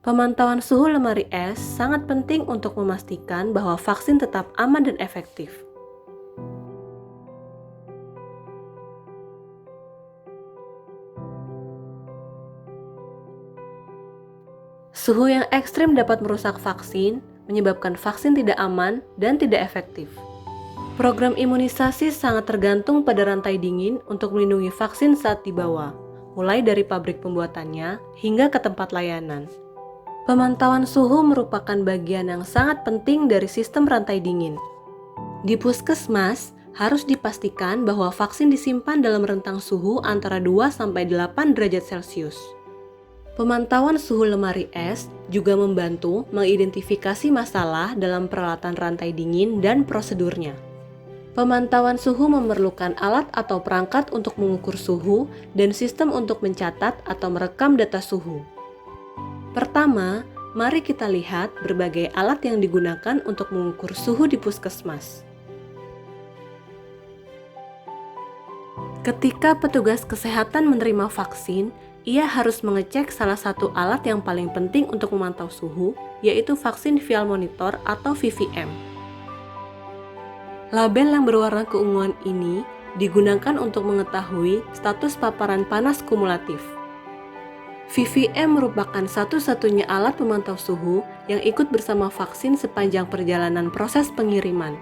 Pemantauan suhu lemari es sangat penting untuk memastikan bahwa vaksin tetap aman dan efektif. Suhu yang ekstrim dapat merusak vaksin, menyebabkan vaksin tidak aman dan tidak efektif. Program imunisasi sangat tergantung pada rantai dingin untuk melindungi vaksin saat dibawa, mulai dari pabrik pembuatannya hingga ke tempat layanan. Pemantauan suhu merupakan bagian yang sangat penting dari sistem rantai dingin. Di puskesmas, harus dipastikan bahwa vaksin disimpan dalam rentang suhu antara 2-8 derajat Celcius. Pemantauan suhu lemari es juga membantu mengidentifikasi masalah dalam peralatan rantai dingin dan prosedurnya. Pemantauan suhu memerlukan alat atau perangkat untuk mengukur suhu dan sistem untuk mencatat atau merekam data suhu. Pertama, mari kita lihat berbagai alat yang digunakan untuk mengukur suhu di puskesmas. Ketika petugas kesehatan menerima vaksin, ia harus mengecek salah satu alat yang paling penting untuk memantau suhu, yaitu vaksin vial monitor atau VVM. Label yang berwarna keunguan ini digunakan untuk mengetahui status paparan panas kumulatif. VVM merupakan satu-satunya alat pemantau suhu yang ikut bersama vaksin sepanjang perjalanan proses pengiriman.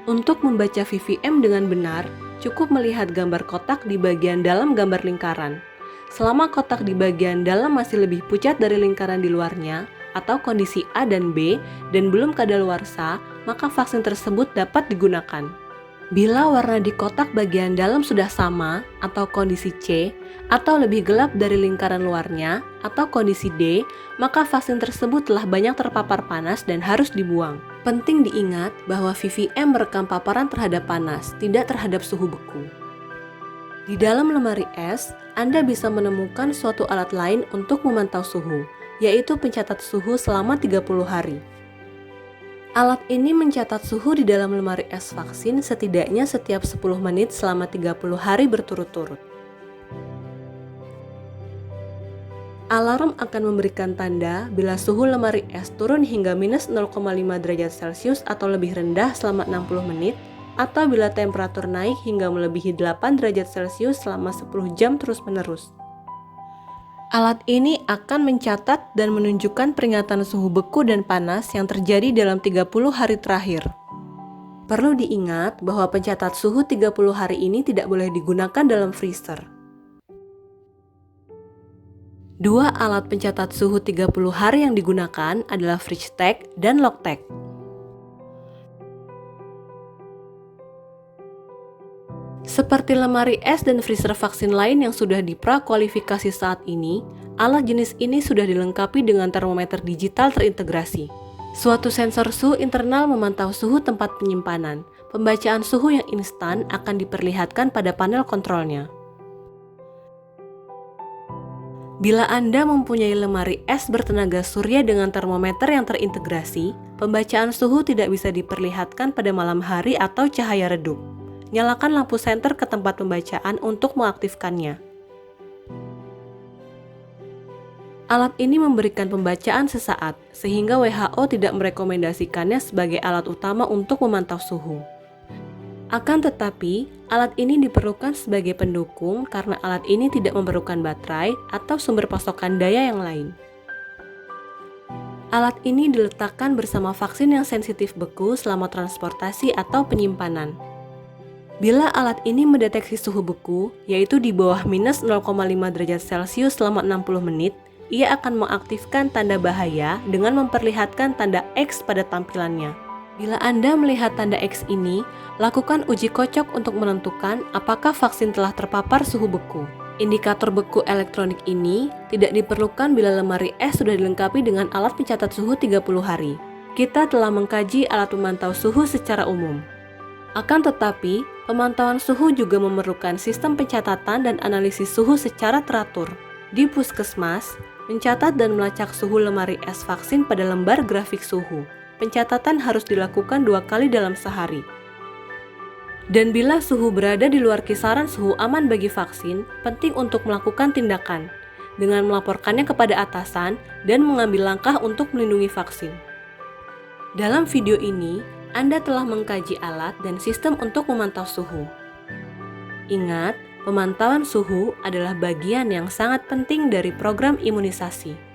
Untuk membaca VVM dengan benar, cukup melihat gambar kotak di bagian dalam gambar lingkaran. Selama kotak di bagian dalam masih lebih pucat dari lingkaran di luarnya, atau kondisi A dan B, dan belum kadaluarsa, maka vaksin tersebut dapat digunakan. Bila warna di kotak bagian dalam sudah sama, atau kondisi C, atau lebih gelap dari lingkaran luarnya, atau kondisi D, maka vaksin tersebut telah banyak terpapar panas dan harus dibuang. Penting diingat bahwa VVM merekam paparan terhadap panas, tidak terhadap suhu beku. Di dalam lemari es, Anda bisa menemukan suatu alat lain untuk memantau suhu, yaitu pencatat suhu selama 30 hari. Alat ini mencatat suhu di dalam lemari es vaksin setidaknya setiap 10 menit selama 30 hari berturut-turut. Alarm akan memberikan tanda bila suhu lemari es turun hingga minus 0,5 derajat Celcius atau lebih rendah selama 60 menit, atau bila temperatur naik hingga melebihi 8 derajat Celcius selama 10 jam terus-menerus. Alat ini akan mencatat dan menunjukkan peringatan suhu beku dan panas yang terjadi dalam 30 hari terakhir. Perlu diingat bahwa pencatat suhu 30 hari ini tidak boleh digunakan dalam freezer. Dua alat pencatat suhu 30 hari yang digunakan adalah FridgeTech dan LogTech. Seperti lemari es dan freezer vaksin lain yang sudah diprakualifikasi saat ini, alat jenis ini sudah dilengkapi dengan termometer digital terintegrasi. Suatu sensor suhu internal memantau suhu tempat penyimpanan. Pembacaan suhu yang instan akan diperlihatkan pada panel kontrolnya. Bila Anda mempunyai lemari es bertenaga surya dengan termometer yang terintegrasi, pembacaan suhu tidak bisa diperlihatkan pada malam hari atau cahaya redup. Nyalakan lampu senter ke tempat pembacaan untuk mengaktifkannya. Alat ini memberikan pembacaan sesaat, sehingga WHO tidak merekomendasikannya sebagai alat utama untuk memantau suhu. Akan tetapi, alat ini diperlukan sebagai pendukung karena alat ini tidak memerlukan baterai atau sumber pasokan daya yang lain. Alat ini diletakkan bersama vaksin yang sensitif beku selama transportasi atau penyimpanan. Bila alat ini mendeteksi suhu beku, yaitu di bawah minus 0,5 derajat Celcius selama 60 menit, ia akan mengaktifkan tanda bahaya dengan memperlihatkan tanda X pada tampilannya. Bila Anda melihat tanda X ini, lakukan uji kocok untuk menentukan apakah vaksin telah terpapar suhu beku. Indikator beku elektronik ini tidak diperlukan bila lemari es sudah dilengkapi dengan alat pencatat suhu 30 hari. Kita telah mengkaji alat pemantau suhu secara umum. Akan tetapi, pemantauan suhu juga memerlukan sistem pencatatan dan analisis suhu secara teratur. Di puskesmas, mencatat dan melacak suhu lemari es vaksin pada lembar grafik suhu. Pencatatan harus dilakukan 2 kali dalam sehari. Dan bila suhu berada di luar kisaran suhu aman bagi vaksin, penting untuk melakukan tindakan. dengan melaporkannya kepada atasan dan mengambil langkah untuk melindungi vaksin. Dalam video ini, Anda telah mengkaji alat dan sistem untuk memantau suhu. Ingat, pemantauan suhu adalah bagian yang sangat penting dari program imunisasi.